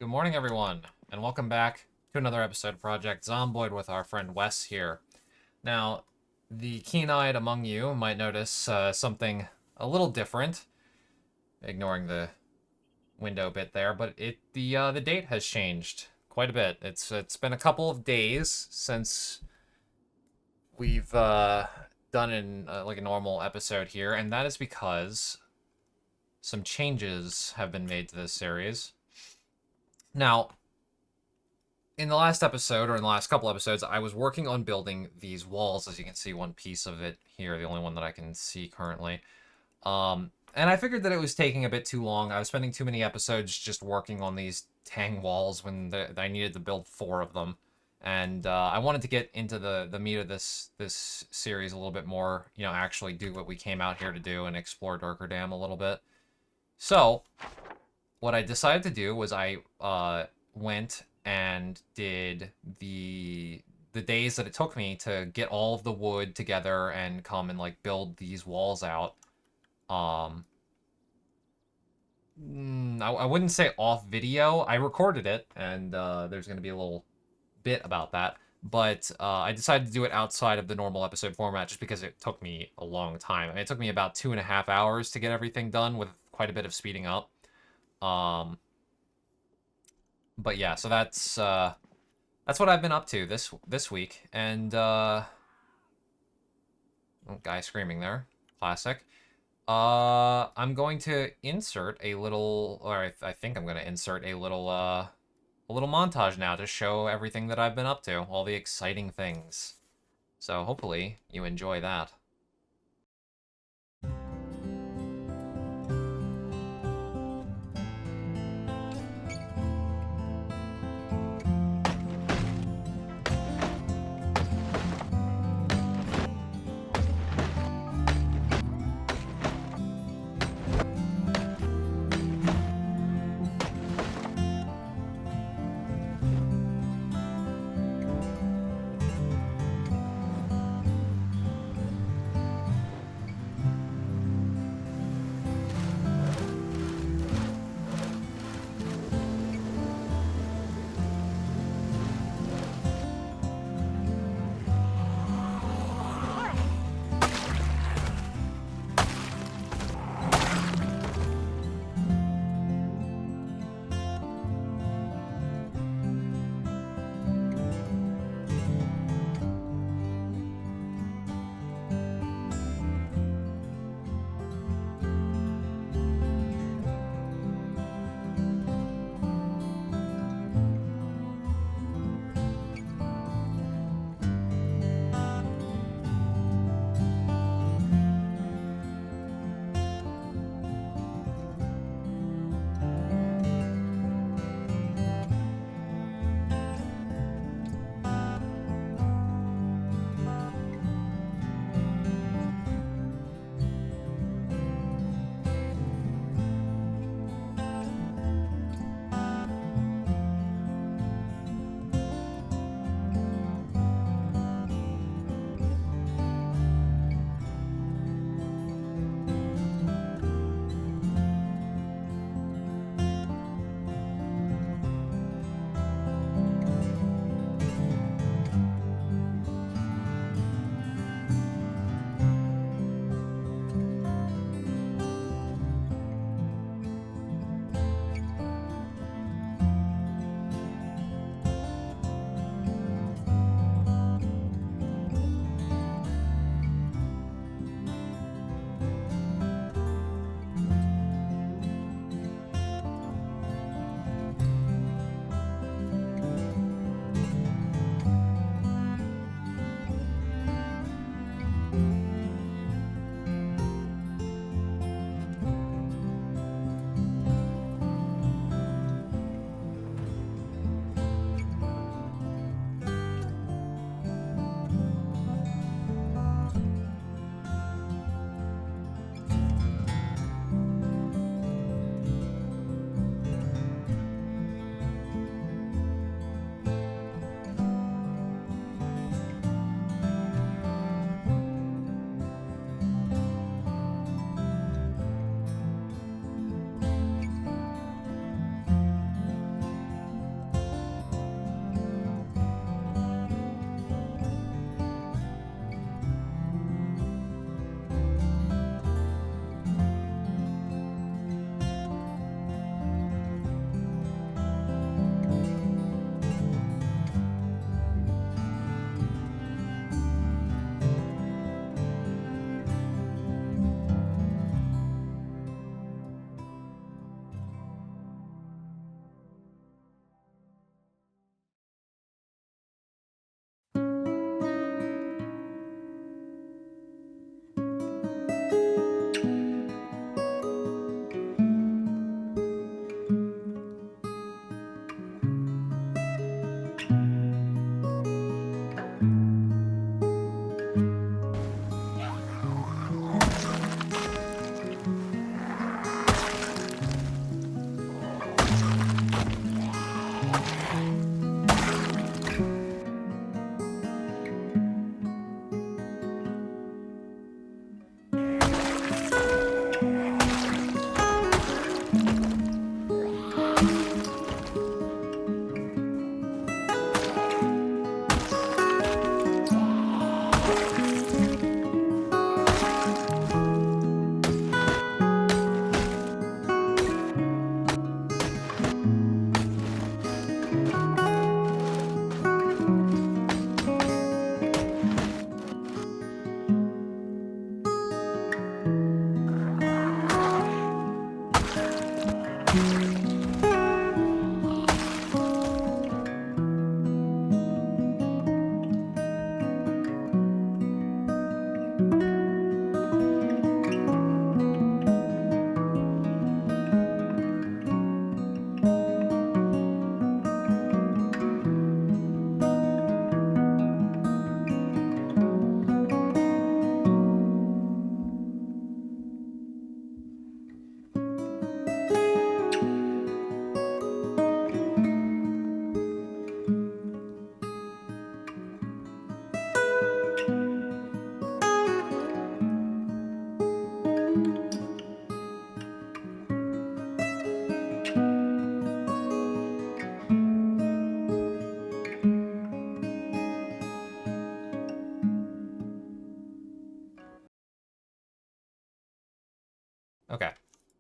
Good morning, everyone, and welcome back to another episode of Project Zomboid with our friend Wes here. Now, the keen-eyed among you might notice something a little different, ignoring the window bit there, but the date has changed quite a bit. It's been a couple of days since we've done like a normal episode here, and that is because some changes have been made to this series. Now, in the last episode, or in the last couple episodes, I was working on building these walls. As you can see, one piece of it here, the only one that I can see currently. And I figured that it was taking a bit too long. I was spending too many episodes just working on these dang walls when I needed to build 4 of them. And I wanted to get into the meat of this series a little bit more, actually do what we came out here to do and explore Darker Dam a little bit. So, what I decided to do was I went and did the days that it took me to get all of the wood together and come and like build these walls out. I wouldn't say off video. I recorded it, and there's going to be a little bit about that. But I decided to do it outside of the normal episode format just because it took me a long time. I mean, it took me about 2.5 hours to get everything done with quite a bit of speeding up. But yeah, so that's what I've been up to this week, and oh, guy screaming there, classic. I'm going to insert a little, or I think I'm going to insert a little montage now to show everything that I've been up to, all the exciting things. So hopefully you enjoy that.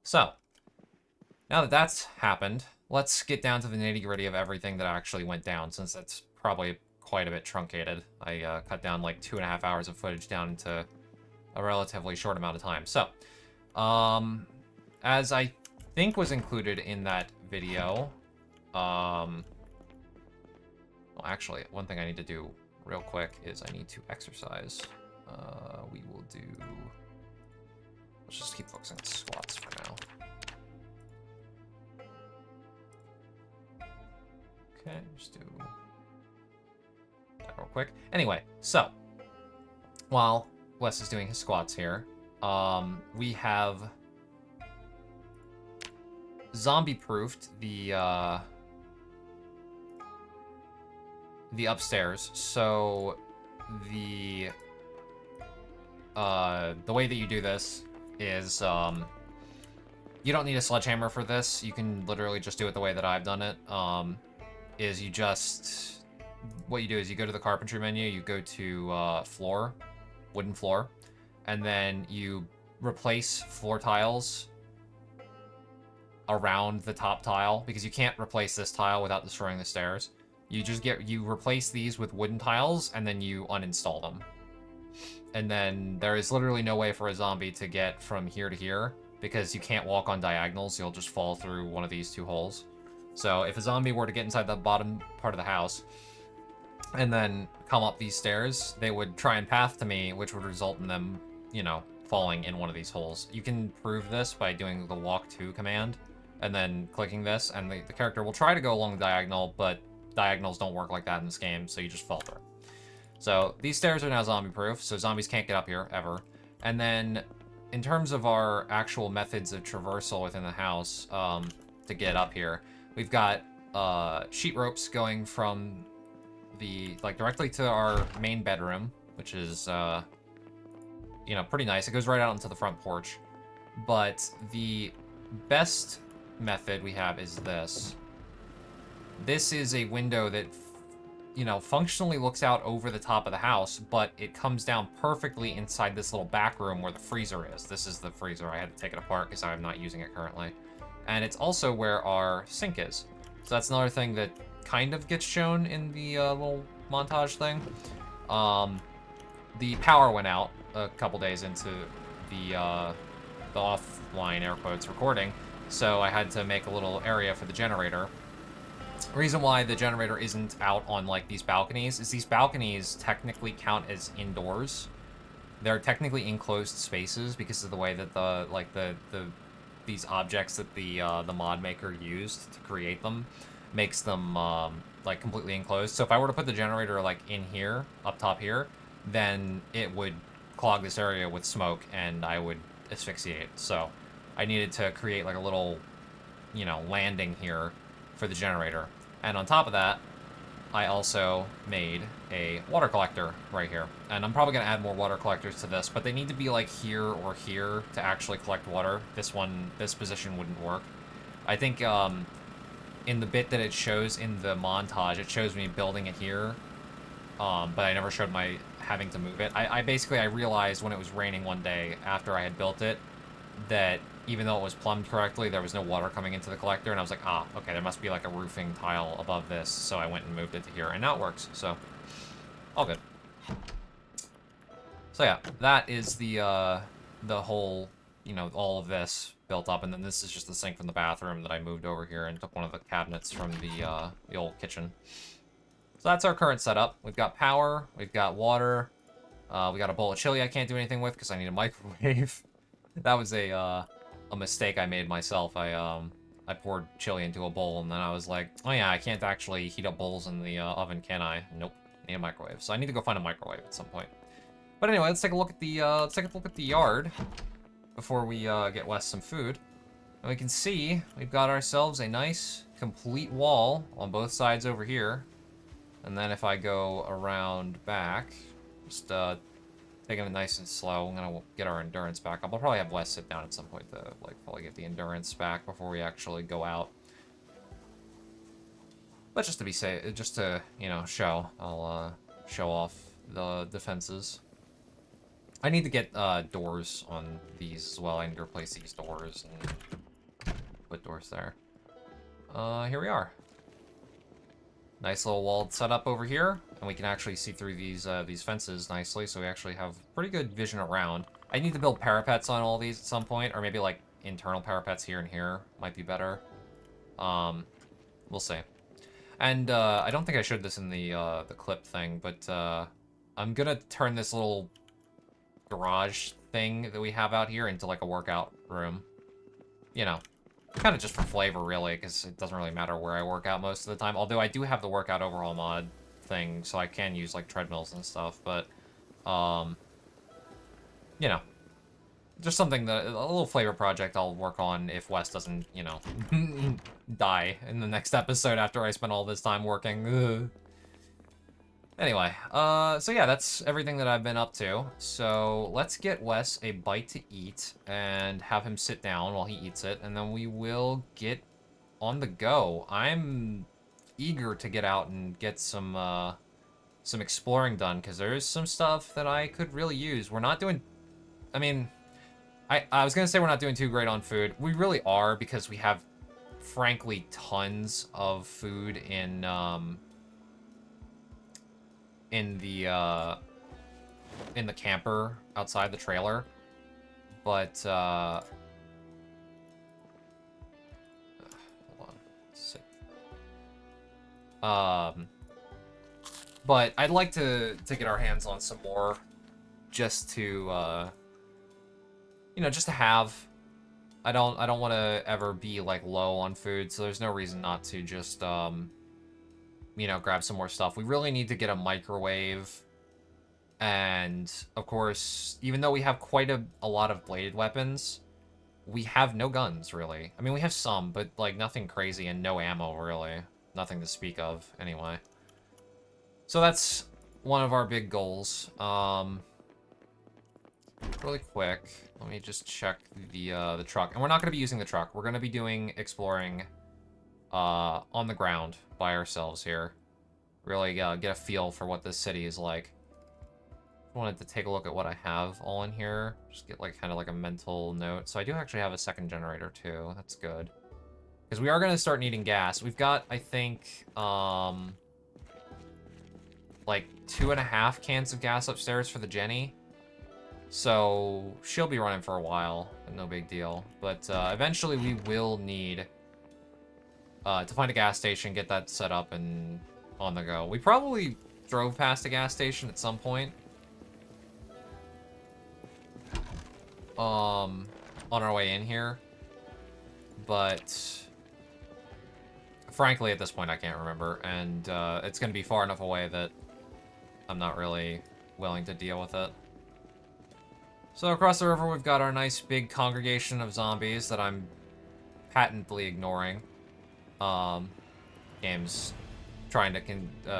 So, now that that's happened, let's get down to the nitty-gritty of everything that actually went down, since that's probably quite a bit truncated. I cut down like 2.5 hours of footage down into a relatively short amount of time. So, as I think was included in that video, well, actually, one thing I need to do real quick is I need to exercise. We will do... Let's just keep focusing on squats for now. Okay, just do that real quick. Anyway, so, while Wes is doing his squats here, we have zombie-proofed the upstairs. So the way that you do this is you don't need a sledgehammer for this. You can literally just do it the way that I've done it. Is you just, what you do is you go to the carpentry menu, you go to floor, wooden floor, and then you replace floor tiles around the top tile, because you can't replace this tile without destroying the stairs. You replace these with wooden tiles, and then you uninstall them. And then there is literally no way for a zombie to get from here to here, because you can't walk on diagonals. You'll just fall through one of these two holes. So if a zombie were to get inside the bottom part of the house and then come up these stairs, they would try and path to me, which would result in them, you know, falling in one of these holes. You can prove this by doing the walk to command and then clicking this, and the character will try to go along the diagonal, but diagonals don't work like that in this game, so you just fall through. So these stairs are now zombie-proof, so zombies can't get up here, ever. And then, in terms of our actual methods of traversal within the house, to get up here, we've got sheet ropes going from the, like, directly to our main bedroom, which is, you know, pretty nice. It goes right out into the front porch. But the best method we have is this. This is a window that, you know, functionally looks out over the top of the house, but it comes down perfectly inside this little back room where the freezer is. This is the freezer. I had to take it apart because I'm not using it currently. And it's also where our sink is. So that's another thing that kind of gets shown in the little montage thing. The power went out a couple days into the offline, air quotes, recording, so I had to make a little area for the generator. The reason why the generator isn't out on, like, these balconies is these balconies technically count as indoors. They're technically enclosed spaces because of the way that these objects that the mod maker used to create them makes them like completely enclosed. So if I were to put the generator like in here, up top here, then it would clog this area with smoke and I would asphyxiate. So I needed to create like a little, you know, landing here for the generator. And on top of that, I also made a water collector right here. And I'm probably going to add more water collectors to this, but they need to be like here or here to actually collect water. This position wouldn't work. I think in the bit that it shows in the montage, it shows me building it here, but I never showed my having to move it. I basically realized when it was raining one day after I had built it that even though it was plumbed correctly, there was no water coming into the collector, and I was like, ah, okay, there must be like a roofing tile above this, so I went and moved it to here, and now it works, so all good. So yeah, that is the whole, you know, all of this built up, and then this is just the sink from the bathroom that I moved over here and took one of the cabinets from the old kitchen. So that's our current setup. We've got power, we've got water, we got a bowl of chili I can't do anything with because I need a microwave. That was a mistake I made myself. I poured chili into a bowl, and then I was like, oh yeah, I can't actually heat up bowls in the oven, can I? Nope, need a microwave. So I need to go find a microwave at some point. But anyway, let's take a look at the yard before we get Wes some food. And we can see we've got ourselves a nice complete wall on both sides over here. And then if I go around back, just taking it nice and slow. I'm gonna get our endurance back up. I'll probably have Wes sit down at some point to like probably get the endurance back before we actually go out. But just to be safe, just to, you know, I'll show off the defenses. I need to get doors on these as well. I need to replace these doors and doors there. Here we are. Nice little walled setup over here, and we can actually see through these fences nicely, so we actually have pretty good vision around. I need to build parapets on all these at some point, or maybe like internal parapets here and here might be better. We'll see. And I don't think I showed this in the clip thing, but I'm gonna turn this little garage thing that we have out here into like a workout room. You know, kind of just for flavor, really, because it doesn't really matter where I work out most of the time. Although I do have the workout overhaul mod thing, so I can use like treadmills and stuff. But, you know, just something that a little flavor project I'll work on if Wes doesn't, you know, die in the next episode after I spend all this time working. Ugh. Anyway, so yeah, that's everything that I've been up to. So let's get Wes a bite to eat and have him sit down while he eats it, and then we will get on the go. I'm eager to get out and get some exploring done, because there is some stuff that I could really use. We're not doing, I mean, I was gonna say we're not doing too great on food. We really are, because we have, frankly, tons of food in the camper outside the trailer, but hold on, sit. But I'd like to get our hands on some more, just to you know, just to have. I don't want to ever be like low on food, so there's no reason not to just you know, grab some more stuff. We really need to get a microwave. And, of course, even though we have quite a lot of bladed weapons, we have no guns, really. I mean, we have some, but, like, nothing crazy and no ammo, really. Nothing to speak of, anyway. So that's one of our big goals. Really quick, let me just check the truck. And we're not going to be using the truck. We're going to be doing exploring on the ground by ourselves here. Really get a feel for what this city is like. Wanted to take a look at what I have all in here. Just get like kind of like a mental note. So I do actually have a second generator too. That's good. Because we are going to start needing gas. We've got, I think, like 2.5 cans of gas upstairs for the Jenny. So she'll be running for a while. No big deal. But eventually we will need to find a gas station, get that set up and on the go. We probably drove past a gas station at some point. On our way in here. But frankly, at this point, I can't remember. And it's going to be far enough away that I'm not really willing to deal with it. So across the river, we've got our nice big congregation of zombies that I'm patently ignoring. Game's trying to,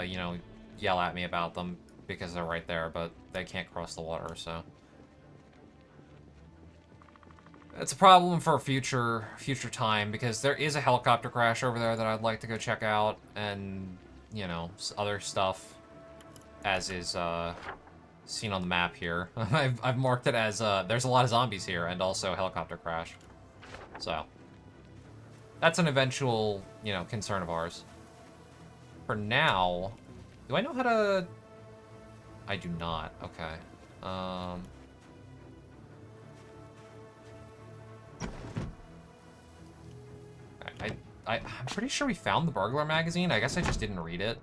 you know, yell at me about them because they're right there, but they can't cross the water, so. It's a problem for a future time, because there is a helicopter crash over there that I'd like to go check out, and, you know, other stuff, as is, seen on the map here. I've marked it as, there's a lot of zombies here, and also helicopter crash. So. That's an eventual, you know, concern of ours. For now, do I know how to... I do not. Okay. I'm pretty sure we found the burglar magazine. I guess I just didn't read it.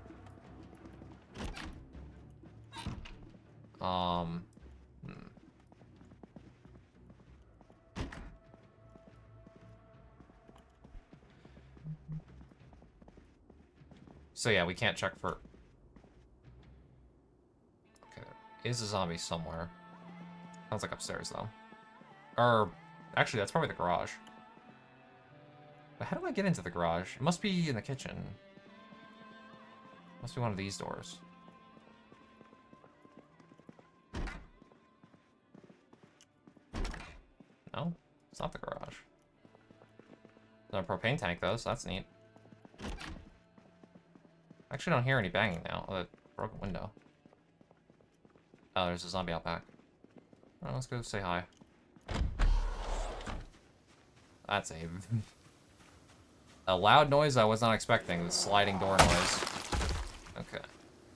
So yeah, we can't check for... Okay, there is a zombie somewhere. Sounds like upstairs, though. Or, actually, that's probably the garage. But how do I get into the garage? It must be in the kitchen. Must be one of these doors. No, it's not the garage. There's a propane tank, though, so that's neat. I actually don't hear any banging now. Oh, the broken window. Oh, there's a zombie out back. Oh, let's go say hi. That's a... A loud noise I was not expecting. The sliding door noise. Okay.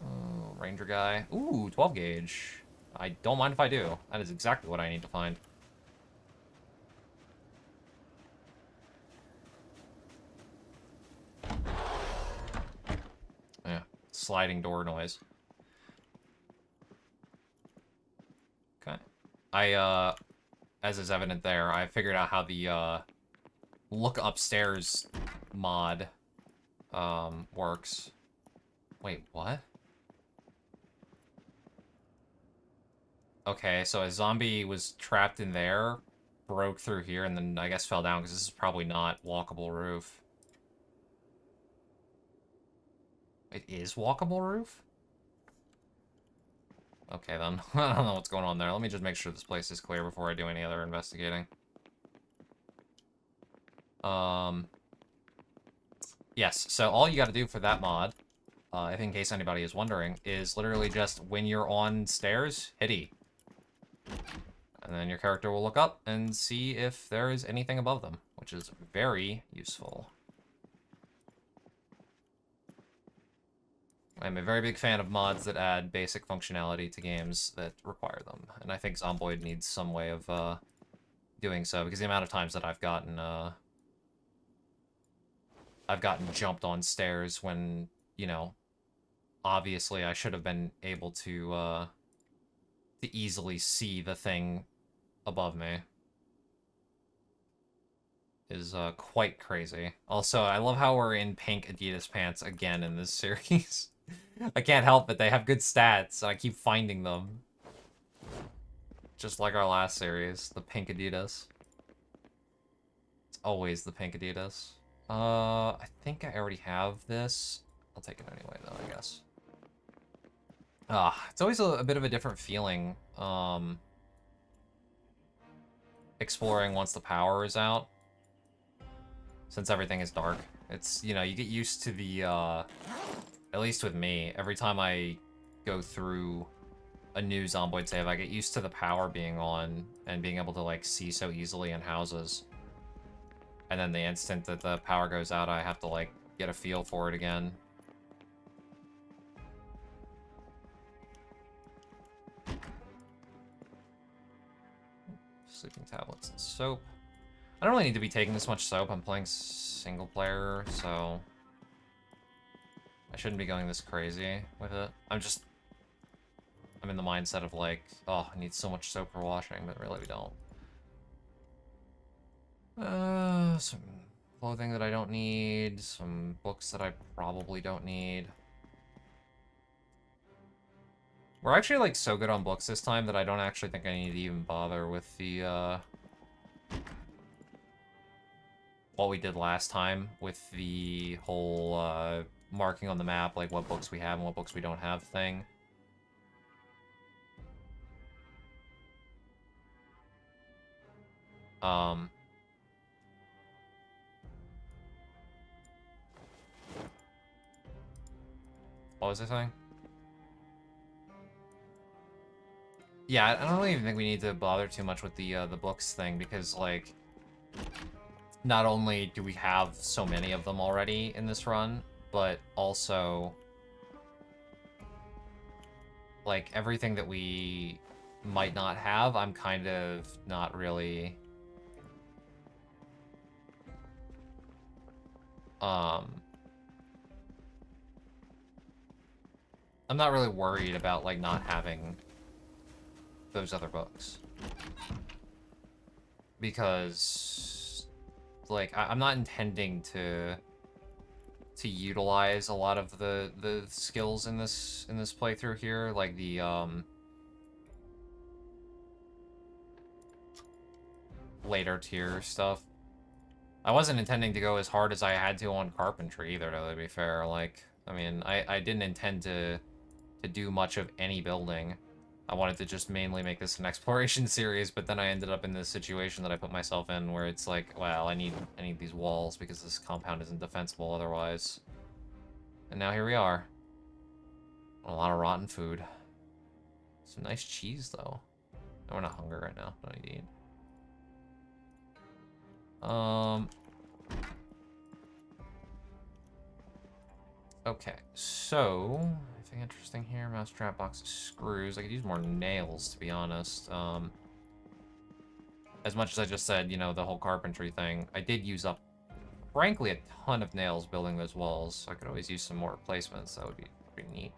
Oh, ranger guy. Ooh, 12 gauge. I don't mind if I do. That is exactly what I need to find. Yeah, sliding door noise. Okay. As is evident there, I figured out how the, look upstairs mod, works. Wait, what? Okay, so a zombie was trapped in there, broke through here, and then I guess fell down, because this is probably not walkable roof. It is walkable roof? Okay, then. I don't know what's going on there. Let me just make sure this place is clear before I do any other investigating. Yes, so all you gotta do for that mod, if in case anybody is wondering, is literally just when you're on stairs, hit E. And then your character will look up and see if there is anything above them, which is very useful. I'm a very big fan of mods that add basic functionality to games that require them, and I think Zomboid needs some way of doing so, because the amount of times that I've gotten jumped on stairs when, you know, obviously I should have been able to easily see the thing above me is quite crazy. Also, I love how we're in pink Adidas pants again in this series. I can't help it, they have good stats, I keep finding them. Just like our last series, the pink Adidas. It's always the pink Adidas. I think I already have this. I'll take it anyway, though, I guess. It's always a bit of a different feeling, exploring once the power is out. Since everything is dark. It's, you know, you get used to the, at least with me, every time I go through a new Zomboid save, I get used to the power being on and being able to, like, see so easily in houses. And then the instant that the power goes out, I have to, like, get a feel for it again. Sleeping tablets and soap. I don't really need to be taking this much soap. I'm playing single player, so I shouldn't be going this crazy with it. I'm in the mindset of like, oh, I need so much soap for washing, but really we don't. Some clothing that I don't need, some books that I probably don't need. We're actually like so good on books this time that I don't actually think I need to even bother with the, what we did last time with the whole, marking on the map, like what books we have and what books we don't have thing. What was I saying? Yeah, I don't even think we need to bother too much with the books thing, because, like, not only do we have so many of them already in this run, but also, like, everything that we might not have, I'm kind of not really, I'm not really worried about, like, not having those other books. Because, like, I'm not intending to utilize a lot of the skills in this playthrough here, like the later tier stuff. I wasn't intending to go as hard as I had to on carpentry either, to be fair. Like, I mean, I didn't intend to do much of any building. I wanted to just mainly make this an exploration series, but then I ended up in this situation that I put myself in where it's like, well, I need these walls because this compound isn't defensible otherwise. And now here we are. A lot of rotten food. Some nice cheese, though. No, we're not hungry right now. Don't need to eat. Okay, so anything interesting here? Mousetrap, box of screws. I could use more nails, to be honest. As much as I just said, you know, the whole carpentry thing, I did use up, frankly, a ton of nails building those walls. So I could always use some more replacements. That would be pretty neat.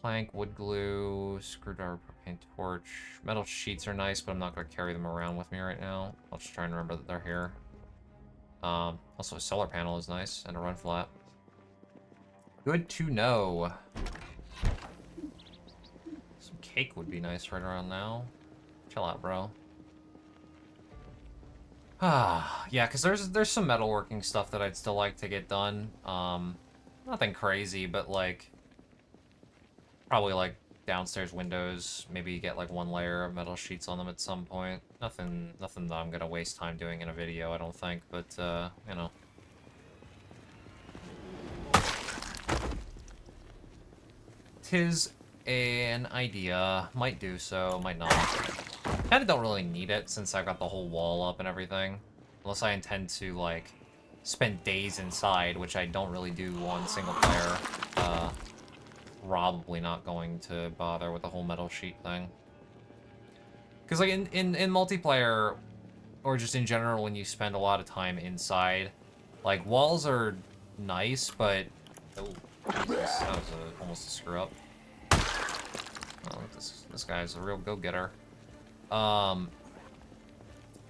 Plank, wood glue, screwdriver, propane torch. Metal sheets are nice, but I'm not going to carry them around with me right now. I'll just try and remember that they're here. Also, a solar panel is nice, and a run flat. Good to know. Some cake would be nice right around now. Chill out, bro. Ah, yeah, because there's some metalworking stuff that I'd still like to get done. Nothing crazy, but like probably like downstairs windows. Maybe get like one layer of metal sheets on them at some point. Nothing that I'm gonna waste time doing in a video, I don't think. But you know. Tis an idea. Might do so, might not. Kinda don't really need it since I've got the whole wall up and everything. Unless I intend to, like, spend days inside, which I don't really do on single player. Probably not going to bother with the whole metal sheet thing. Because, like, in multiplayer, or just in general, when you spend a lot of time inside, like, walls are nice, but... Oh, Jesus, that was almost a screw-up. Oh, this guy's a real go-getter. What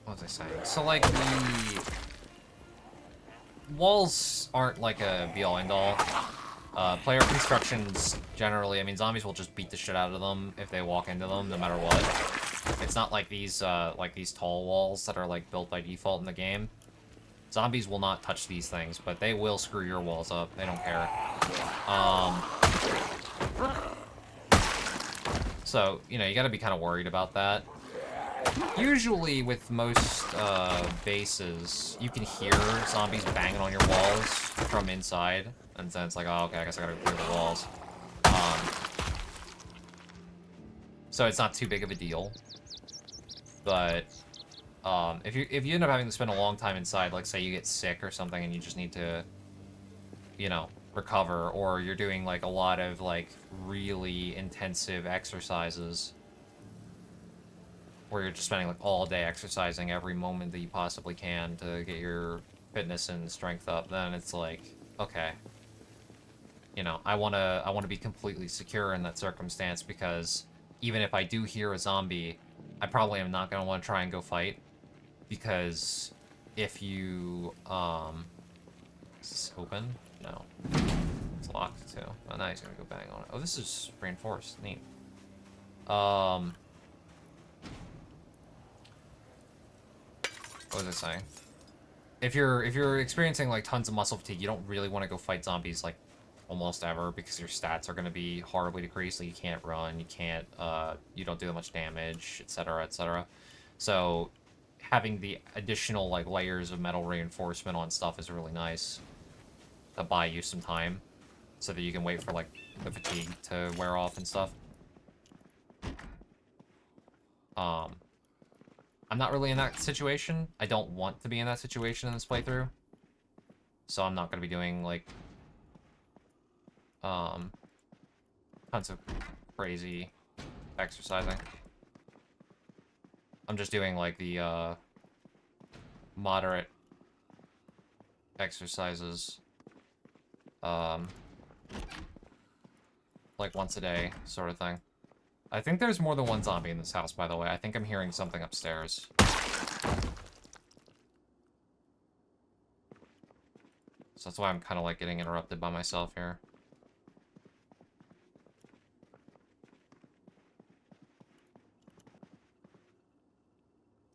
was I saying? So, like, the walls aren't, like, a be-all, end-all. Player constructions, generally, I mean, zombies will just beat the shit out of them if they walk into them, no matter what. It's not like these tall walls that are, like, built by default in the game. Zombies will not touch these things, but they will screw your walls up. They don't care. So, you know, you gotta be kind of worried about that. Usually, with most bases, you can hear zombies banging on your walls from inside, and then it's like, oh, okay, I guess I gotta clear the walls. So it's not too big of a deal. But if you end up having to spend a long time inside, like say you get sick or something, and you just need to, you know, recover, or you're doing like a lot of like really intensive exercises, where you're just spending like all day exercising every moment that you possibly can to get your fitness and strength up, then it's like, okay, you know, I wanna be completely secure in that circumstance, because even if I do hear a zombie, I probably am not gonna want to try and go fight, because if you is this open? No. It's locked too. Oh, now he's gonna go bang on it. Oh, this is reinforced. Neat. What was I saying? If you're experiencing like tons of muscle fatigue, you don't really want to go fight zombies like almost ever, because your stats are going to be horribly decreased. Like you can't run, you can't you don't do that much damage, etc., etc. So having the additional like layers of metal reinforcement on stuff is really nice to buy you some time, so that you can wait for like the fatigue to wear off and stuff. I'm not really in that situation. I don't want to be in that situation in this playthrough. So I'm not going to be doing, like, tons of crazy exercising. I'm just doing, like, the, moderate exercises. Like, once a day sort of thing. I think there's more than one zombie in this house, by the way. I think I'm hearing something upstairs. So that's why I'm kind of like getting interrupted by myself here.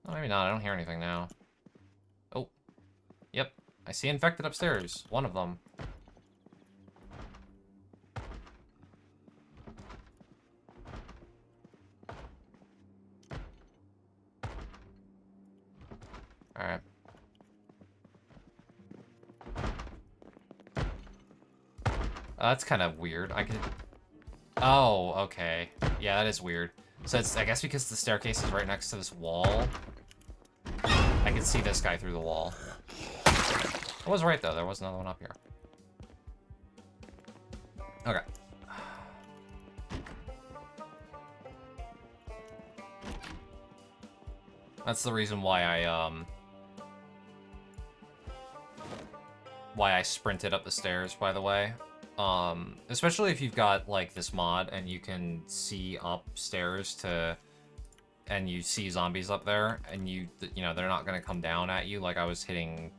Oh, maybe not. I don't hear anything now. Oh. Yep. I see infected upstairs. One of them. Alright. That's kind of weird. I can... Oh, okay. Yeah, that is weird. So it's, I guess because the staircase is right next to this wall, I can see this guy through the wall. I was right, though. There was another one up here. Okay. That's the reason why I sprinted up the stairs, by the way. Especially if you've got, like, this mod and you can see upstairs and you see zombies up there, and you know, they're not gonna come down at you. Like, I was hitting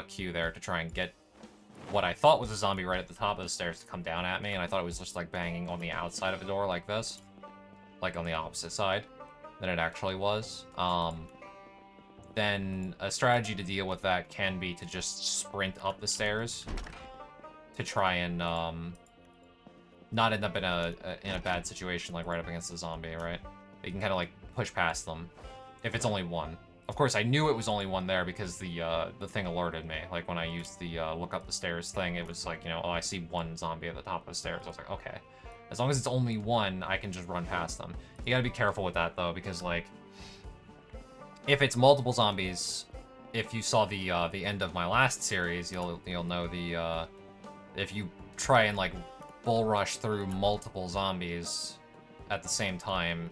Q there to try and get what I thought was a zombie right at the top of the stairs to come down at me, and I thought it was just, like, banging on the outside of a door like this. Like, on the opposite side than it actually was. Then a strategy to deal with that can be to just sprint up the stairs to try and not end up in a bad situation, like right up against the zombie, right? You can kind of like push past them if it's only one. Of course, I knew it was only one there because the thing alerted me. Like when I used the look up the stairs thing, it was like, you know, oh, I see one zombie at the top of the stairs. I was like, okay, as long as it's only one, I can just run past them. You gotta be careful with that though, because like, if it's multiple zombies, if you saw the end of my last series, you'll know the if you try and like bull rush through multiple zombies at the same time,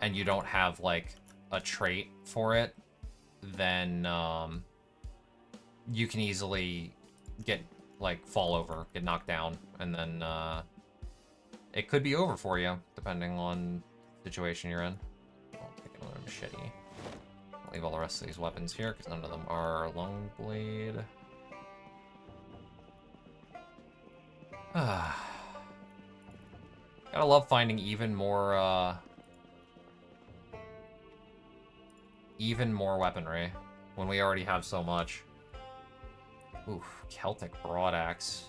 and you don't have like a trait for it, then you can easily get like fall over, get knocked down, and then it could be over for you depending on the situation you're in. I'll take another machete. Leave all the rest of these weapons here, because none of them are long blade. Gotta love finding even more weaponry when we already have so much. Oof, Celtic broadaxe.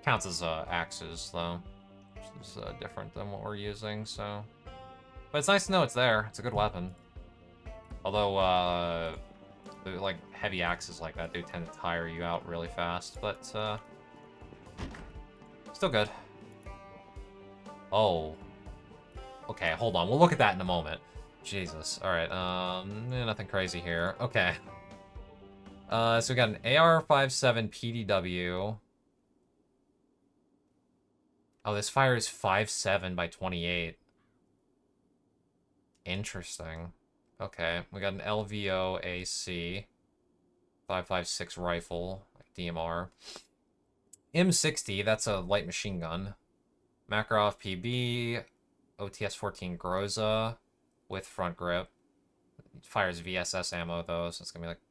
Counts as axes, though. Which is different than what we're using, so... But it's nice to know it's there. It's a good weapon. Although, like, heavy axes like that do tend to tire you out really fast, but, still good. Oh. Okay, hold on. We'll look at that in a moment. Jesus. Alright, nothing crazy here. Okay. So we got an AR-57 PDW. Oh, this fires 5.7 by 28. Interesting. Okay, we got an LVO AC, 5.56 rifle, like DMR. M60, that's a light machine gun. Makarov PB, OTS-14 Groza with front grip. It fires VSS ammo though, so it's gonna be like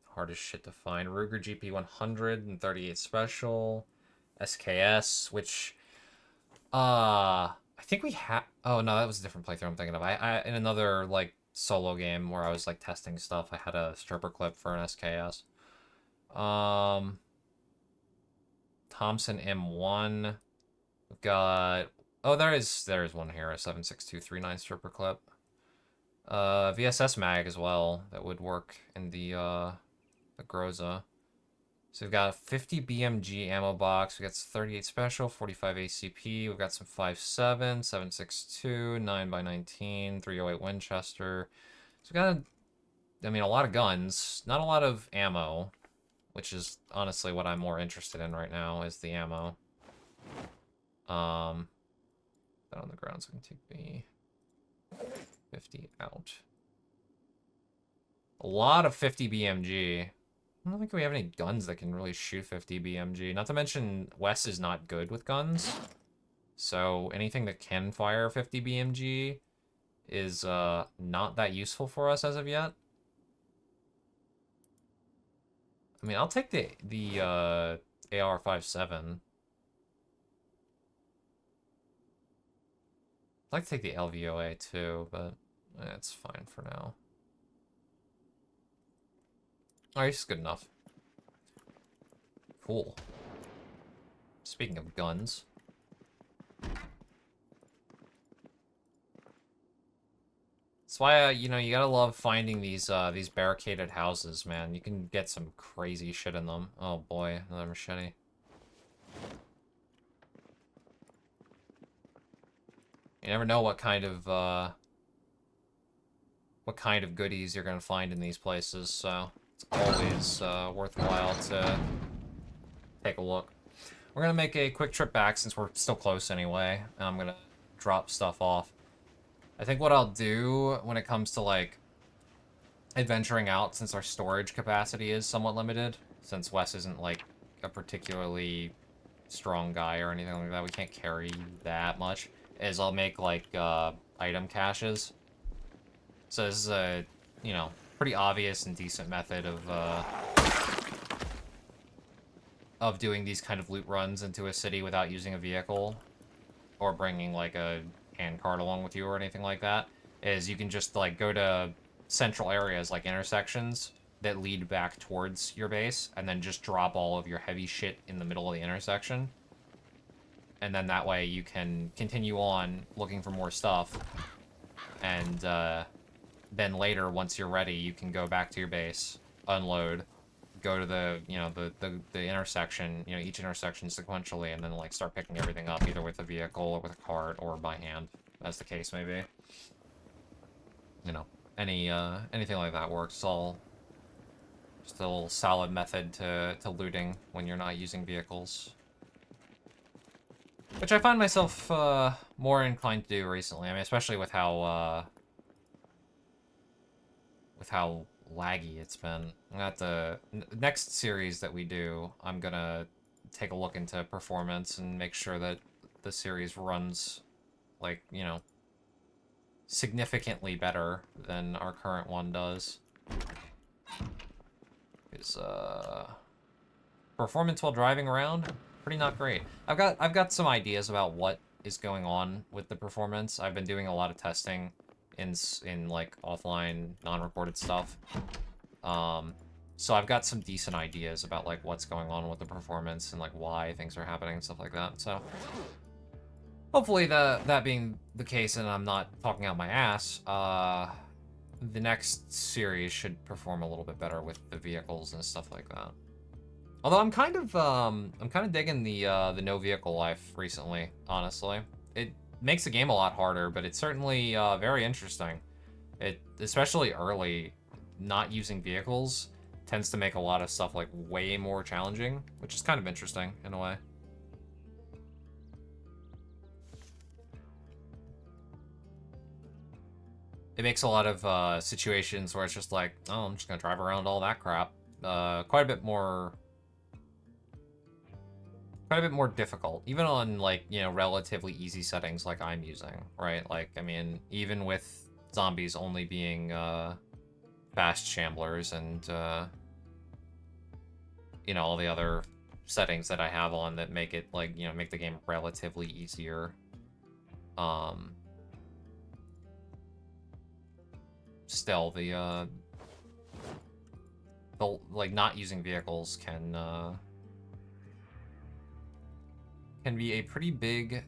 hard as shit to find. Ruger GP100 and 38 Special. SKS, which, I think we have. Oh no, that was a different playthrough I'm thinking of. I in another like solo game where I was like testing stuff, I had a stripper clip for an SKS. Thompson M1. We've got, oh, there is one here, a 7.6239 stripper clip. VSS mag as well, that would work in the Groza. So we've got a 50 BMG ammo box, we got 38 special, 45 ACP, we've got some 5.7, 7.62, 9x19, 308 Winchester. So we've got, I mean, a lot of guns, not a lot of ammo, which is honestly what I'm more interested in right now, is the ammo. That on the ground, so we can take the 50 out. A lot of 50 BMG. I don't think we have any guns that can really shoot 50 BMG. Not to mention, Wes is not good with guns. So anything that can fire 50 BMG is not that useful for us as of yet. I mean, I'll take the AR-57. I'd like to take the LVOA too, but it's fine for now. Alright, it's good enough. Cool. Speaking of guns. That's why, you know, you gotta love finding these barricaded houses, man. You can get some crazy shit in them. Oh boy, another machete. You never know what kind of goodies you're gonna find in these places, so it's always worthwhile to take a look. we're gonna make a quick trip back since we're still close anyway. And I'm gonna drop stuff off. I think what I'll do when it comes to, like, adventuring out, since our storage capacity is somewhat limited, since Wes isn't, like, a particularly strong guy or anything like that, we can't carry that much, is I'll make, like, item caches. So this is a, you know, pretty obvious and decent method of doing these kind of loot runs into a city without using a vehicle or bringing, like, a handcart along with you or anything like that, is you can just, like, go to central areas, like intersections, that lead back towards your base, and then just drop all of your heavy shit in the middle of the intersection. And then that way you can continue on looking for more stuff, and then later, once you're ready, you can go back to your base, unload, go to the, you know, the intersection, you know, each intersection sequentially, and then, like, start picking everything up, either with a vehicle or with a cart or by hand, as the case may be. You know, anything like that works. It's all still solid method to looting when you're not using vehicles. Which I find myself more inclined to do recently. I mean, especially with how laggy it's been. At the next series that we do, I'm gonna take a look into performance and make sure that the series runs, like, you know, significantly better than our current one does. Because performance while driving around, pretty not great. I've got some ideas about what is going on with the performance. I've been doing a lot of testing in like offline non-recorded stuff. So I've got some decent ideas about, like, what's going on with the performance and, like, why things are happening and stuff like that. So hopefully that being the case and I'm not talking out my ass, the next series should perform a little bit better with the vehicles and stuff like that. Although I'm kind of digging the no vehicle life recently, honestly. It makes the game a lot harder, but it's certainly very interesting. It, especially early, not using vehicles tends to make a lot of stuff, like, way more challenging, which is kind of interesting in a way. It makes a lot of situations where it's just like, oh, I'm just gonna drive around all that crap, quite a bit more difficult, even on, like, you know, relatively easy settings like I'm using, right? Like, I mean, even with zombies only being fast shamblers and you know, all the other settings that I have on that make it, like, you know, make the game relatively easier. Still, the like, not using vehicles can be a pretty big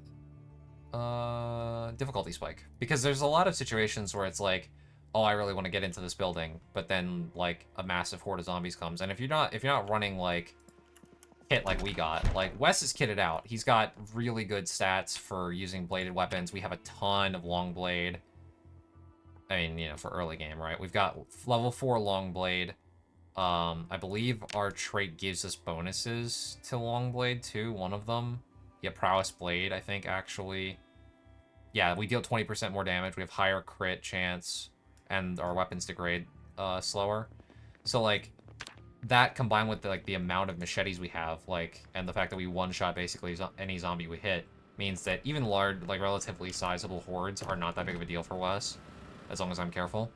difficulty spike, because there's a lot of situations where it's like, oh, I really want to get into this building, but then, like, a massive horde of zombies comes, and if you're not running, like, kit like we got, like, Wes is kitted out. He's got really good stats for using bladed weapons. We have a ton of long blade. I mean, you know, for early game, right? We've got level 4 long blade. I believe our trait gives us bonuses to long blade too. One of them, yeah, prowess blade, I think, actually. Yeah, we deal 20% more damage. We have higher crit chance, and our weapons degrade slower. So, like, that combined with the amount of machetes we have, like, and the fact that we one-shot basically any zombie we hit, means that even large, like, relatively sizable hordes are not that big of a deal for Wes, as long as I'm careful.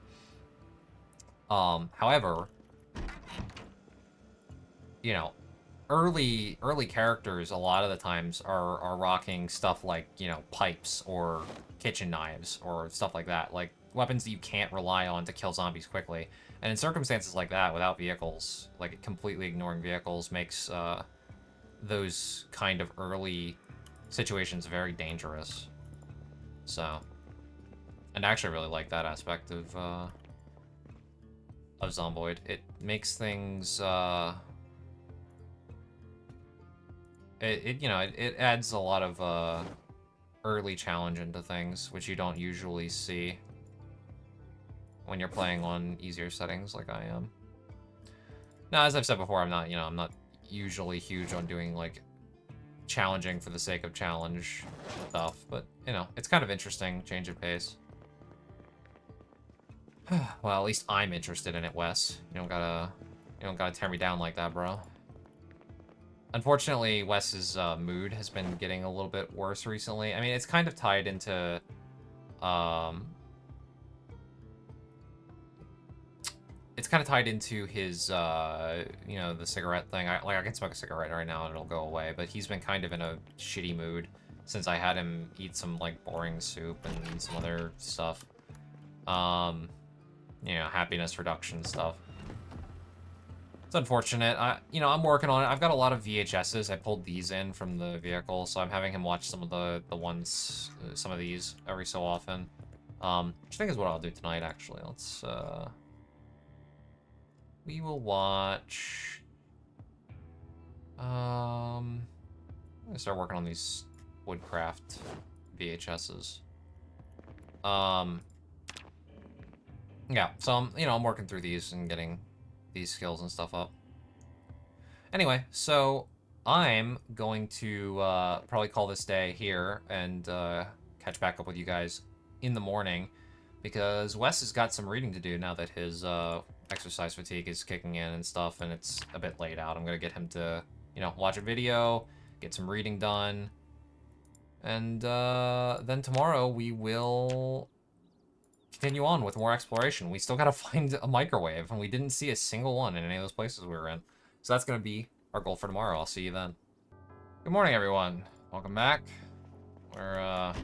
However, you know, early characters a lot of the times are rocking stuff like, you know, pipes or kitchen knives or stuff like that, like weapons that you can't rely on to kill zombies quickly. And in circumstances like that, without vehicles, like, completely ignoring vehicles makes those kind of early situations very dangerous. So, and I actually really like that aspect of Zomboid. It makes things it adds a lot of early challenge into things, which you don't usually see when you're playing on easier settings like I am. Now, as I've said before, I'm not usually huge on doing, like, challenging for the sake of challenge stuff, but, you know, it's kind of interesting, change of pace. Well, at least I'm interested in it, Wes. You don't gotta tear me down like that, bro. Unfortunately, Wes's mood has been getting a little bit worse recently. I mean, it's kind of tied into, it's kind of tied into his, you know, the cigarette thing. I can smoke a cigarette right now and it'll go away, but he's been kind of in a shitty mood since I had him eat some, like, boring soup and some other stuff. You know, happiness reduction stuff. It's unfortunate. You know, I'm working on it. I've got a lot of VHSs. I pulled these in from the vehicle, so I'm having him watch some of the ones, some of these every so often. Which I think is what I'll do tonight, actually. Let's, we will watch... I'm gonna start working on these Woodcraft VHSs. Yeah, so I'm working through these and getting these skills and stuff up. Anyway, so I'm going to probably call this day here and catch back up with you guys in the morning, because Wes has got some reading to do now that his exercise fatigue is kicking in and stuff, and it's a bit late out. I'm gonna get him to, you know, watch a video, get some reading done, and then tomorrow we will continue on with more exploration. We still gotta find a microwave, and we didn't see a single one in any of those places we were in. So that's gonna be our goal for tomorrow. I'll see you then. Good morning, everyone. Welcome back. We're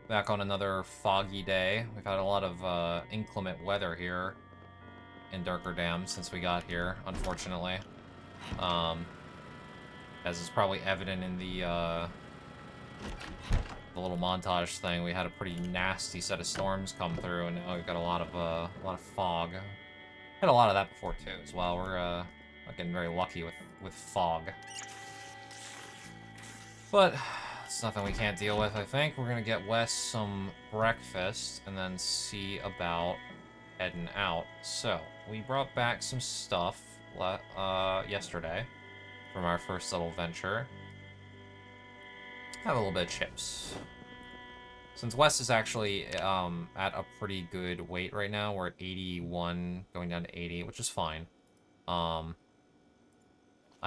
back on another foggy day. We've had a lot of inclement weather here in Darkerdam since we got here, unfortunately. As is probably evident in the little montage thing, we had a pretty nasty set of storms come through, and now we've got a lot of fog. Had a lot of that before too, as well. We're getting very lucky with fog, but it's nothing we can't deal with. I think we're gonna get Wes some breakfast and then see about heading out. So we brought back some stuff yesterday from our first little venture. Have a little bit of chips. Since Wes is actually at a pretty good weight right now, we're at 81, going down to 80, which is fine. I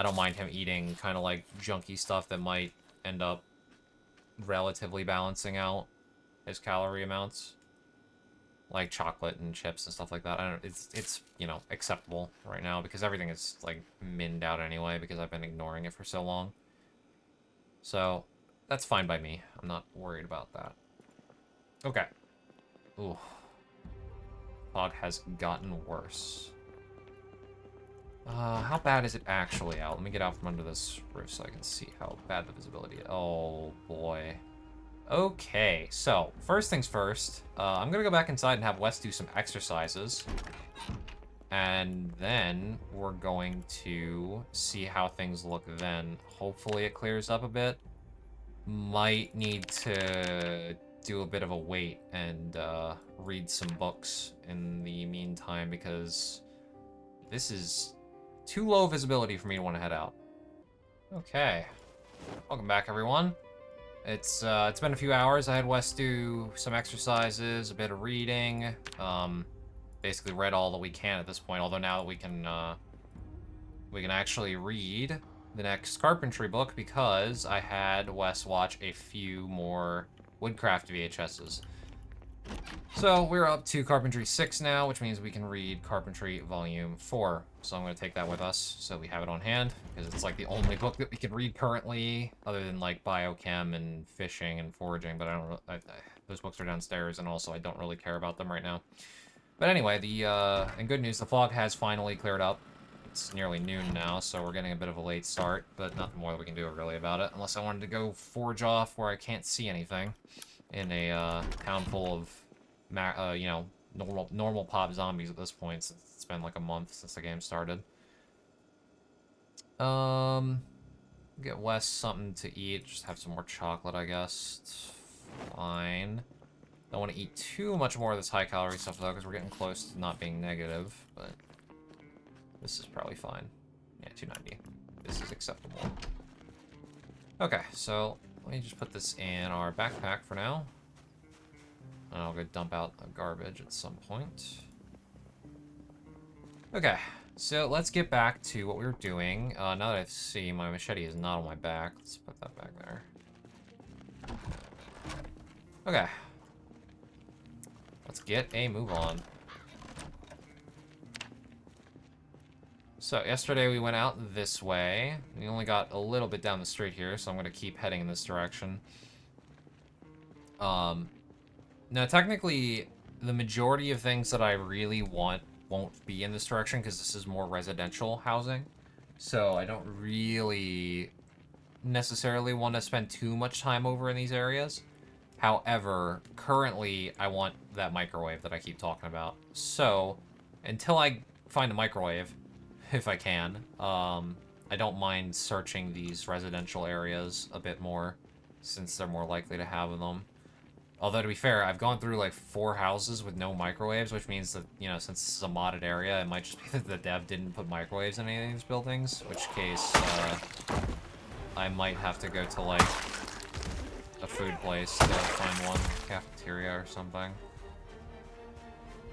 don't mind him eating kind of like junky stuff that might end up relatively balancing out his calorie amounts, like chocolate and chips and stuff like that. It's you know, acceptable right now because everything is like minned out anyway because I've been ignoring it for so long. So that's fine by me. I'm not worried about that. Okay. Ooh. Fog has gotten worse. How bad is it actually out? Let me get out from under this roof so I can see how bad the visibility is. Oh, boy. Okay, so, first things first. I'm gonna go back inside and have Wes do some exercises. And then we're going to see how things look then. Hopefully it clears up a bit. Might need to do a bit of a wait and read some books in the meantime because this is too low visibility for me to want to head out. Okay, welcome back, everyone. It's been a few hours. I had Wes do some exercises, a bit of reading. Basically read all that we can at this point. Although now that we can actually read the next carpentry book because I had Wes watch a few more Woodcraft VHSs. So we're up to Carpentry 6 now, which means we can read Carpentry Volume 4. So I'm going to take that with us so we have it on hand, because it's like the only book that we can read currently, other than like biochem and fishing and foraging, but those books are downstairs, and also I don't really care about them right now. But anyway, in good news, the fog has finally cleared up. It's nearly noon now, so we're getting a bit of a late start, but nothing more that we can do really about it, unless I wanted to go forge off where I can't see anything in a town full of, you know, normal pop zombies at this point, since it's been like a month since the game started. Get Wes something to eat, just have some more chocolate, I guess. It's fine. Don't want to eat too much more of this high-calorie stuff, though, because we're getting close to not being negative, but this is probably fine. Yeah, 290. This is acceptable. Okay, so let me just put this in our backpack for now. And I'll go dump out the garbage at some point. Okay, so let's get back to what we were doing. Now that I see my machete is not on my back, let's put that back there. Okay. Let's get a move on. So yesterday we went out this way. We only got a little bit down the street here, so I'm going to keep heading in this direction. Now technically, the majority of things that I really want won't be in this direction because this is more residential housing. So I don't really necessarily want to spend too much time over in these areas. However, currently I want that microwave that I keep talking about. So until I find a microwave, if I can, I don't mind searching these residential areas a bit more since they're more likely to have them. Although, to be fair, I've gone through like 4 houses with no microwaves, which means that, you know, since this is a modded area, it might just be that the dev didn't put microwaves in any of these buildings, in which case, I might have to go to, like, a food place to find one, cafeteria or something.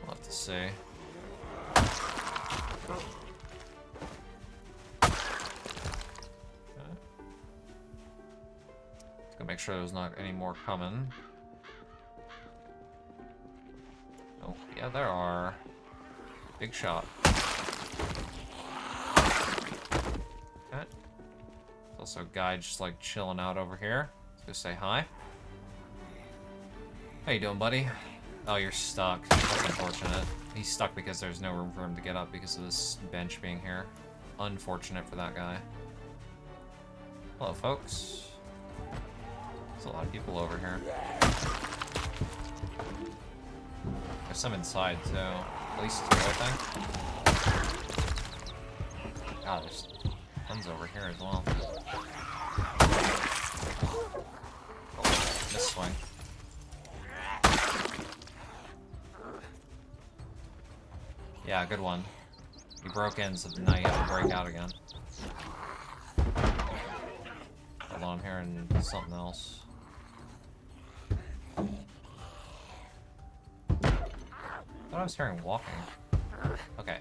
We'll have to see. Okay. Let's go make sure there's not any more coming. Oh, yeah, there are. Big shot. Okay. There's also a guy just, like, chilling out over here. Let's go say hi. How you doing, buddy? Oh, you're stuck. That's unfortunate. He's stuck because there's no room for him to get up because of this bench being here. Unfortunate for that guy. Hello, folks. There's a lot of people over here. There's some inside, too. At least 2, I think. God, there's tons over here as well. Oh, miss swing. Yeah, good one. You broke in, so now you have to break out again. Hold on, I'm hearing something else. I thought I was hearing walking. Okay,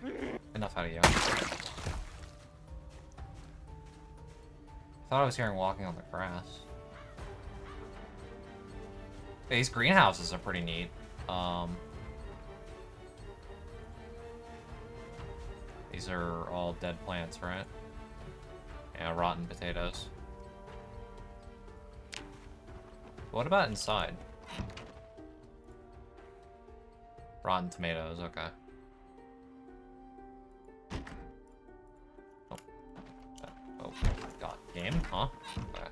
enough out of you. I thought I was hearing walking on the grass. These greenhouses are pretty neat. These are all dead plants, right? Yeah, rotten potatoes. What about inside? Rotten tomatoes, okay. Oh, god, game, huh? Okay.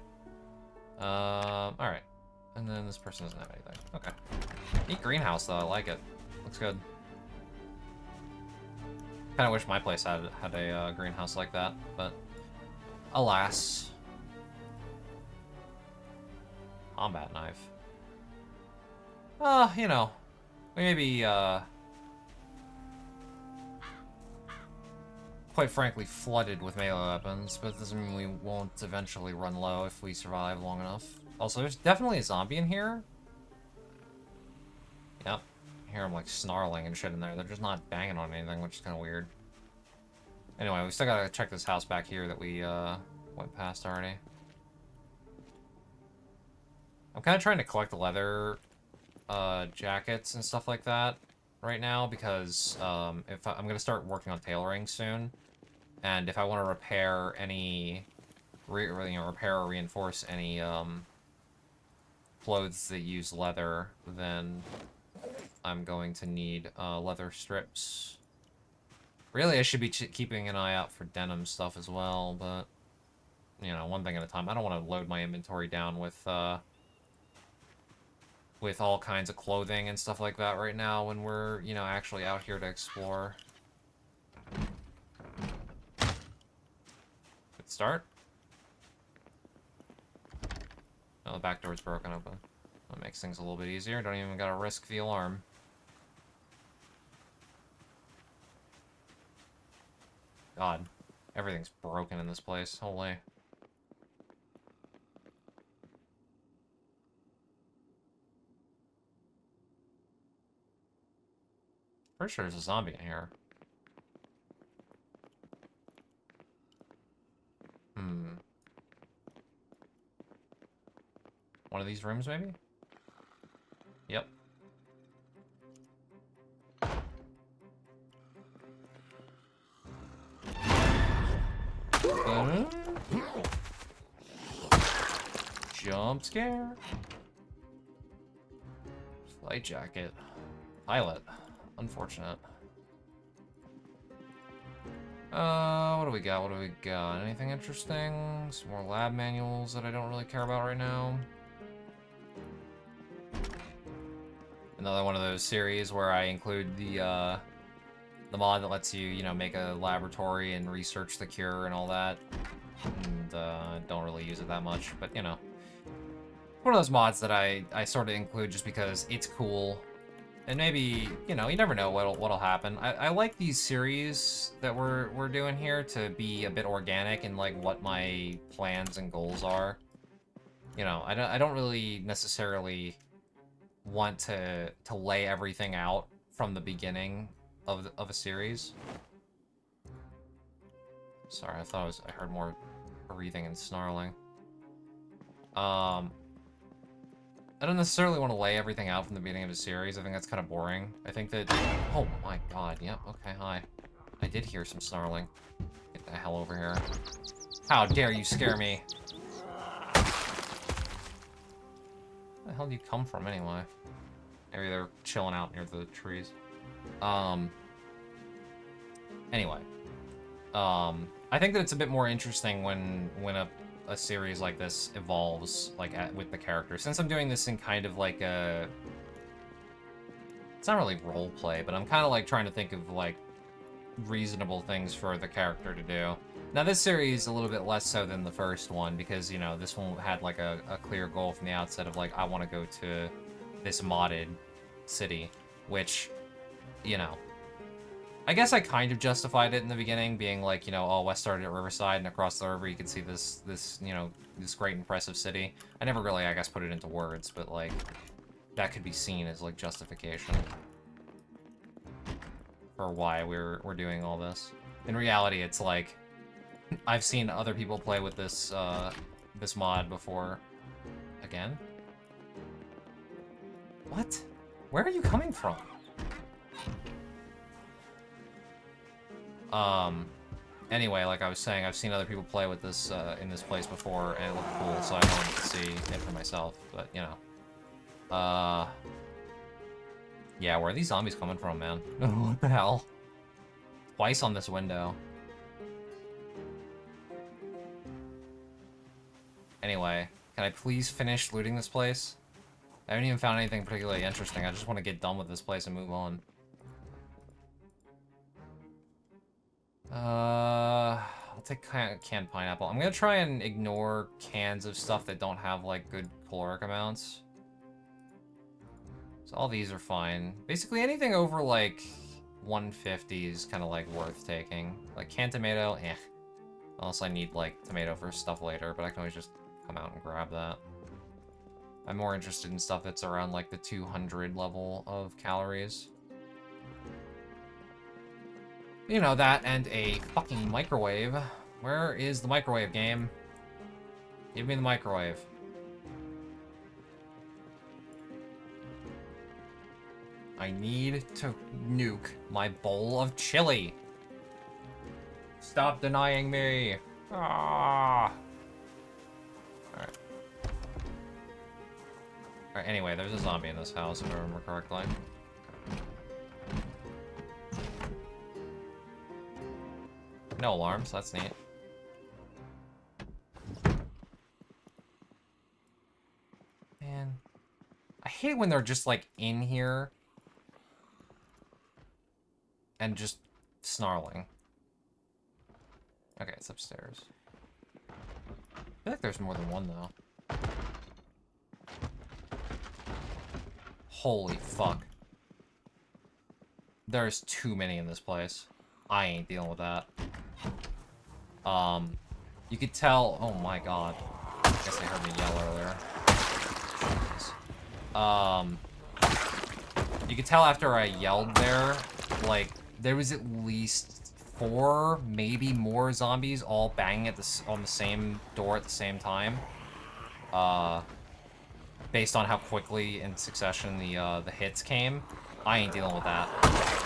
Alright. And then this person doesn't have anything. Okay. Neat greenhouse, though, I like it. Looks good. Kinda wish my place had a greenhouse like that, but alas. Combat knife. You know, maybe, quite frankly, flooded with melee weapons, but it doesn't mean we won't eventually run low if we survive long enough. Also, there's definitely a zombie in here. Yep. I hear them, like, snarling and shit in there. They're just not banging on anything, which is kind of weird. Anyway, we still gotta check this house back here that we, went past already. I'm kind of trying to collect leather, jackets and stuff like that right now because, if I'm gonna start working on tailoring soon, and if I want to repair any, repair or reinforce any, clothes that use leather, then I'm going to need, leather strips. Really, I should be keeping an eye out for denim stuff as well, but, you know, one thing at a time. I don't want to load my inventory down with all kinds of clothing and stuff like that right now when we're, you know, actually out here to explore. Good start. Oh, the back door's broken open. That makes things a little bit easier. Don't even gotta risk the alarm. God, everything's broken in this place. Holy. Pretty sure there's a zombie in here. One of these rooms, maybe? Yep. Jump scare. Flight jacket. Pilot. Unfortunate. What do we got? What do we got? Anything interesting? Some more lab manuals that I don't really care about right now. Another one of those series where I include the mod that lets you, you know, make a laboratory and research the cure and all that. And don't really use it that much, but you know. One of those mods that I sort of include just because it's cool. And maybe, you know, you never know what'll happen. I like these series that we're doing here to be a bit organic in like what my plans and goals are. You know, I don't really necessarily want to lay everything out from the beginning of a series. Sorry, I heard more breathing and snarling. I don't necessarily want to lay everything out from the beginning of a series. I think that's kind of boring. I think that... Oh my god, yep, okay, hi. I did hear some snarling. Get the hell over here. How dare you scare me? Where the hell do you come from, anyway? Maybe they're chilling out near the trees. Anyway. I think that it's a bit more interesting when a series like this evolves, like, with the character. Since I'm doing this in kind of like a... It's not really role play, but I'm kind of like trying to think of like reasonable things for the character to do. Now this series is a little bit less so than the first one because, you know, this one had like a clear goal from the outset of like, I want to go to this modded city, which, you know, I guess I kind of justified it in the beginning, being like, you know, oh, West started at Riverside, and across the river you can see this, you know, this great impressive city. I never really, I guess, put it into words, but, like, that could be seen as, like, justification for why we're doing all this. In reality, it's like, I've seen other people play with this, this mod before. Again? What? Where are you coming from? Anyway, like I was saying, I've seen other people play with this, in this place before, and it looked cool, so I wanted to see it for myself, but, you know. Yeah, where are these zombies coming from, man? What the hell? Twice on this window. Anyway, can I please finish looting this place? I haven't even found anything particularly interesting, I just want to get done with this place and move on. I'll take canned pineapple. I'm gonna try and ignore cans of stuff that don't have, like, good caloric amounts. So all these are fine. Basically anything over, like, 150 is kind of, like, worth taking. Like, canned tomato, eh. Unless I need, like, tomato for stuff later, but I can always just come out and grab that. I'm more interested in stuff that's around, like, the 200 level of calories. You know, that and a fucking microwave. Where is the microwave, game? Give me the microwave. I need to nuke my bowl of chili. Stop denying me. Ah. Alright. Alright, anyway, there's a zombie in this house, if I remember correctly. No alarms, that's neat. Man. I hate when they're just, like, in here. And just snarling. Okay, it's upstairs. I feel like there's more than one, though. Holy fuck. There's too many in this place. I ain't dealing with that. You could tell... Oh my god. I guess they heard me yell earlier. You could tell after I yelled there like, there was at least 4, maybe more zombies all banging on the same door at the same time. Based on how quickly in succession the hits came. I ain't dealing with that.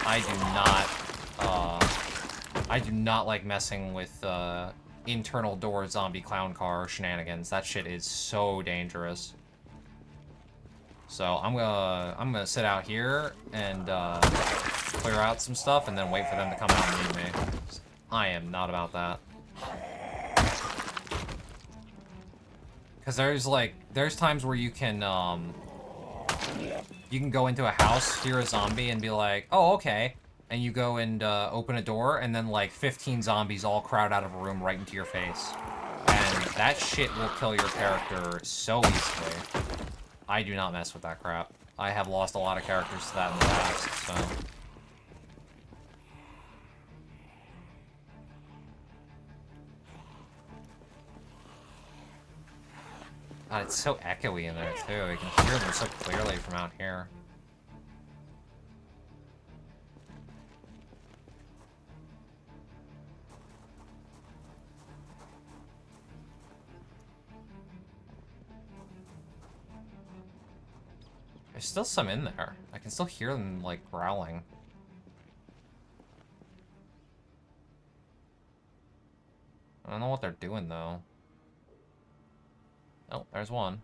I do not like messing with internal door zombie clown car shenanigans. That shit is so dangerous. So I'm gonna sit out here and clear out some stuff and then wait for them to come out and meet me. I am not about that. Because there's times where you can go into a house, hear a zombie, and be like, oh, okay. And you go and open a door, and then like 15 zombies all crowd out of a room right into your face. And that shit will kill your character so easily. I do not mess with that crap. I have lost a lot of characters to that in the past, so... God, it's so echoey in there, too. You can hear them so clearly from out here. There's still some in there. I can still hear them, like, growling. I don't know what they're doing, though. Oh, there's one.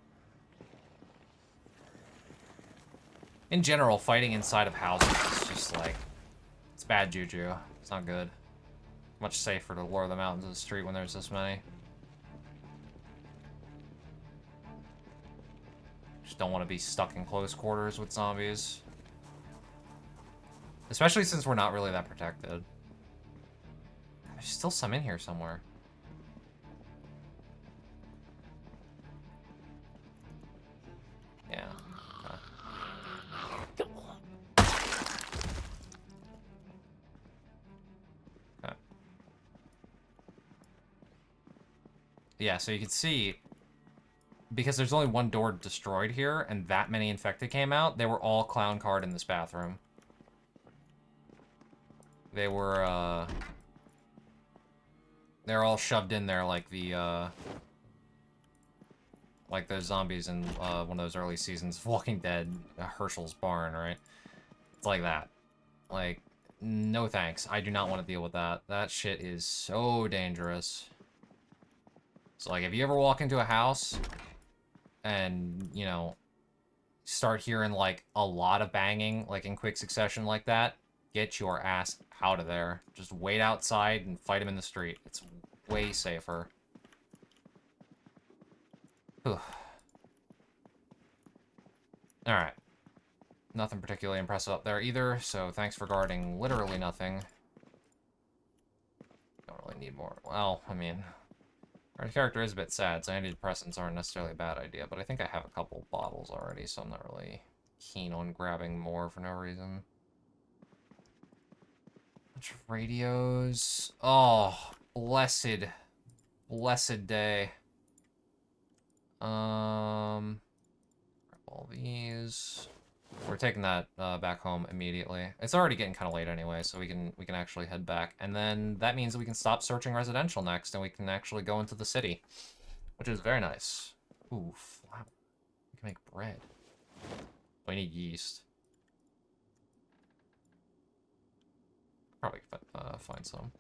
In general, fighting inside of houses is just like... It's bad juju. It's not good. Much safer to lure them out into the street when there's this many. Just don't want to be stuck in close quarters with zombies. Especially since we're not really that protected. There's still some in here somewhere. Yeah. Okay. Yeah, so you can see, because there's only one door destroyed here, and that many infected came out, they were all clown card in this bathroom. They were, they're all shoved in there like the, like those zombies in one of those early seasons of Walking Dead, Herschel's barn, right? It's like that. Like, no thanks. I do not want to deal with that. That shit is so dangerous. So, like, if you ever walk into a house and, you know, start hearing, like, a lot of banging, like, in quick succession like that, get your ass out of there. Just wait outside and fight them in the street. It's way safer. Alright. Nothing particularly impressive up there either, so thanks for guarding literally nothing. Don't really need more. Well, I mean, our character is a bit sad, so antidepressants aren't necessarily a bad idea, but I think I have a couple bottles already, so I'm not really keen on grabbing more for no reason. Bunch of radios. Oh, blessed day. Grab all these. We're taking that back home immediately. It's already getting kind of late anyway, so we can actually head back. And then that means that we can stop searching residential next, and we can actually go into the city, which is very nice. Ooh, flour. We can make bread. We need yeast. Probably find some.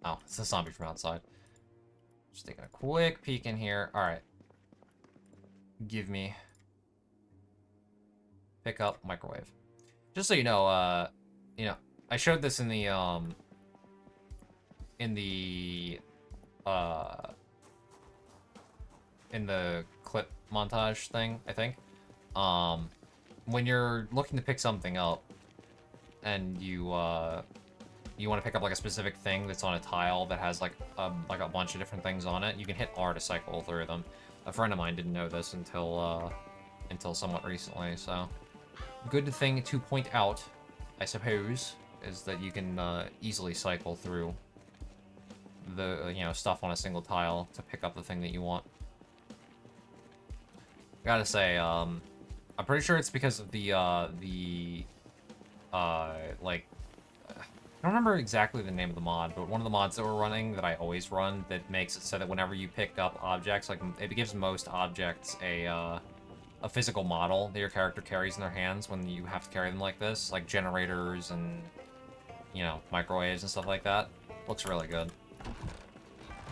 Oh, it's a zombie from outside. Just taking a quick peek in here. Alright. Give me. Pick up microwave. Just so you know, I showed this in the clip montage thing, I think. When you're looking to pick something up and you want to pick up like a specific thing that's on a tile that has like a bunch of different things on it, you can hit R to cycle through them. A friend of mine didn't know this until somewhat recently, so good thing to point out, I suppose, is that you can easily cycle through the stuff on a single tile to pick up the thing that you want. Gotta say, I'm pretty sure it's because of like, I don't remember exactly the name of the mod, but one of the mods that we're running that I always run that makes it so that whenever you pick up objects, like, it gives most objects a physical model that your character carries in their hands when you have to carry them like this, like generators and, you know, microwaves and stuff like that. Looks really good.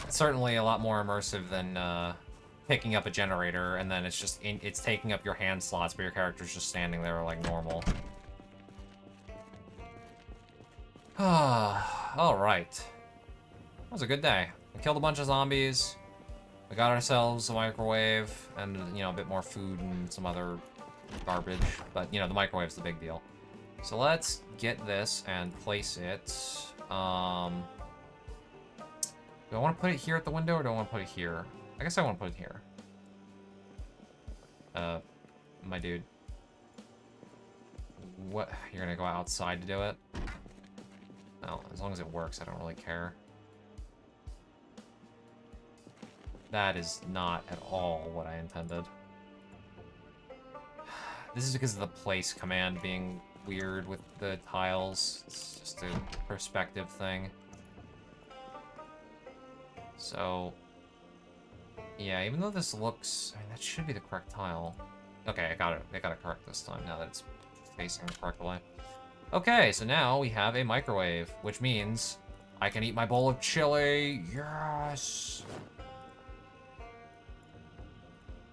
It's certainly a lot more immersive than, picking up a generator, and then it's just, it's taking up your hand slots, but your character's just standing there like normal. Alright. That was a good day. We killed a bunch of zombies. We got ourselves a microwave and, you know, a bit more food and some other garbage. But, you know, the microwave's the big deal. So let's get this and place it. Do I want to put it here at the window or do I want to put it here? I guess I want to put it here. My dude. What? You're gonna go outside to do it? Well, as long as it works, I don't really care. That is not at all what I intended. This is because of the place command being weird with the tiles. It's just a perspective thing. So, yeah, even though this looks... I mean, that should be the correct tile. Okay, I got it correct this time, now that it's facing the correct way. Okay, so now we have a microwave, which means I can eat my bowl of chili. Yes!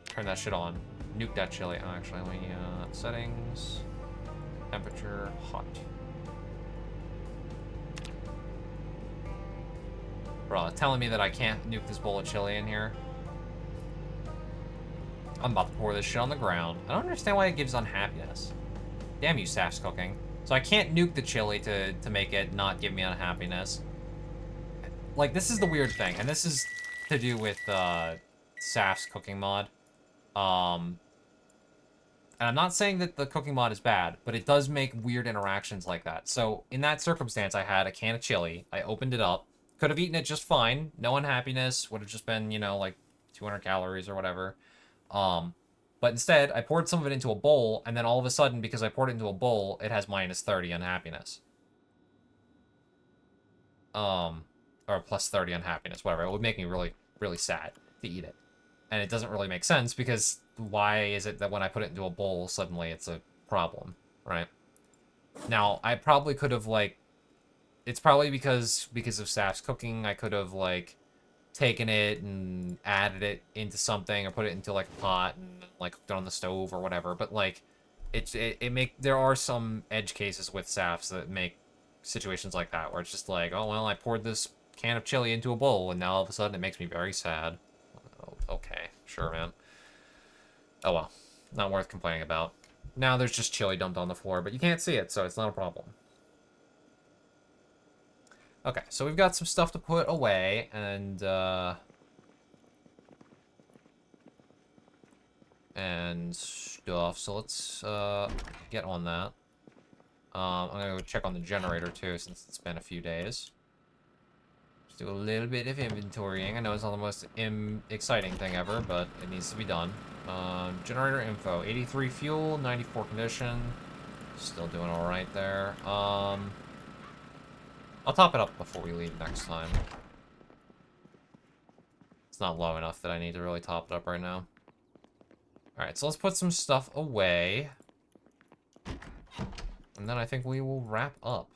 Turn that shit on. Nuke that chili. Oh, actually, let me, settings. Temperature, hot. Bro, telling me that I can't nuke this bowl of chili in here? I'm about to pour this shit on the ground. I don't understand why it gives unhappiness. Damn you, Saf's cooking. So I can't nuke the chili to make it not give me unhappiness. Like, this is the weird thing, and this is to do with, Saf's cooking mod. And I'm not saying that the cooking mod is bad, but it does make weird interactions like that. So, in that circumstance, I had a can of chili. I opened it up. Could have eaten it just fine. No unhappiness. Would have just been, you know, like 200 calories or whatever. But instead, I poured some of it into a bowl, and then all of a sudden, because I poured it into a bowl, it has minus 30 unhappiness. Or plus 30 unhappiness, whatever. It would make me really, really sad to eat it. And it doesn't really make sense, because why is it that when I put it into a bowl, suddenly it's a problem, right? Now, I probably could have, like... It's probably because of Saf's cooking, I could have, like... taken it and added it into something or put it into like a pot and like cooked it on the stove or whatever, but like there are some edge cases with SAFs that make situations like that where it's just like, oh well, I poured this can of chili into a bowl and now all of a sudden it makes me very sad. Oh, okay, sure, man. Oh well, not worth complaining about. Now there's just chili dumped on the floor, but you can't see it, so it's not a problem. Okay, so we've got some stuff to put away, and stuff, so let's, get on that. I'm gonna go check on the generator, too, since it's been a few days. Just do a little bit of inventorying. I know it's not the most exciting thing ever, but it needs to be done. Generator info, 83 fuel, 94 condition. Still doing alright there. I'll top it up before we leave next time. It's not low enough that I need to really top it up right now. Alright, so let's put some stuff away. And then I think we will wrap up.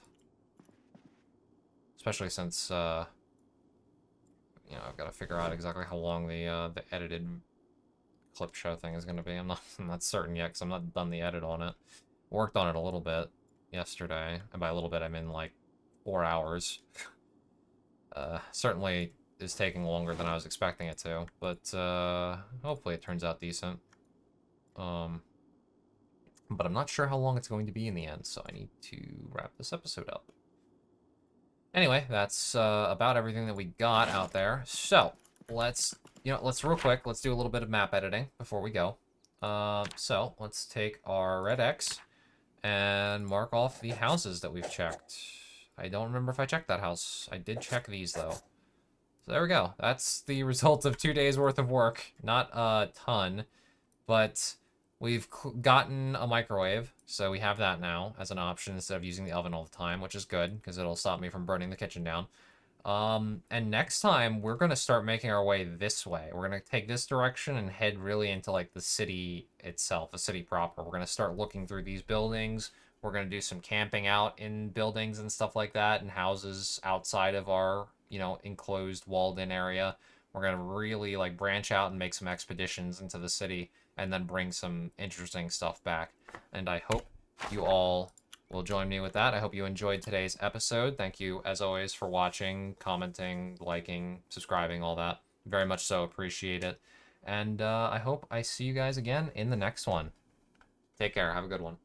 Especially since, you know, I've got to figure out exactly how long the edited clip show thing is going to be. I'm not certain yet, because I'm not done the edit on it. Worked on it a little bit yesterday. And by a little bit, I mean, like, 4 hours. Certainly is taking longer than I was expecting it to, but hopefully it turns out decent. But I'm not sure how long it's going to be in the end, so I need to wrap this episode up. Anyway, that's about everything that we got out there. So, let's real quick, let's do a little bit of map editing before we go. So, let's take our red X and mark off the houses that we've checked. I don't remember if I checked that house. I did check these, though. So there we go. That's the result of 2 days worth of work. Not a ton. But we've gotten a microwave, so we have that now as an option instead of using the oven all the time, which is good because it'll stop me from burning the kitchen down. And next time we're gonna start making our way this way. We're gonna take this direction and head really into like the city itself, the city proper. We're gonna start looking through these buildings. We're gonna do some camping out in buildings and stuff like that, and houses outside of our, enclosed walled-in area. We're gonna really like branch out and make some expeditions into the city, and then bring some interesting stuff back. And I hope you all will join me with that. I hope you enjoyed today's episode. Thank you, as always, for watching, commenting, liking, subscribing, all that. Very much so appreciate it. And I hope I see you guys again in the next one. Take care. Have a good one.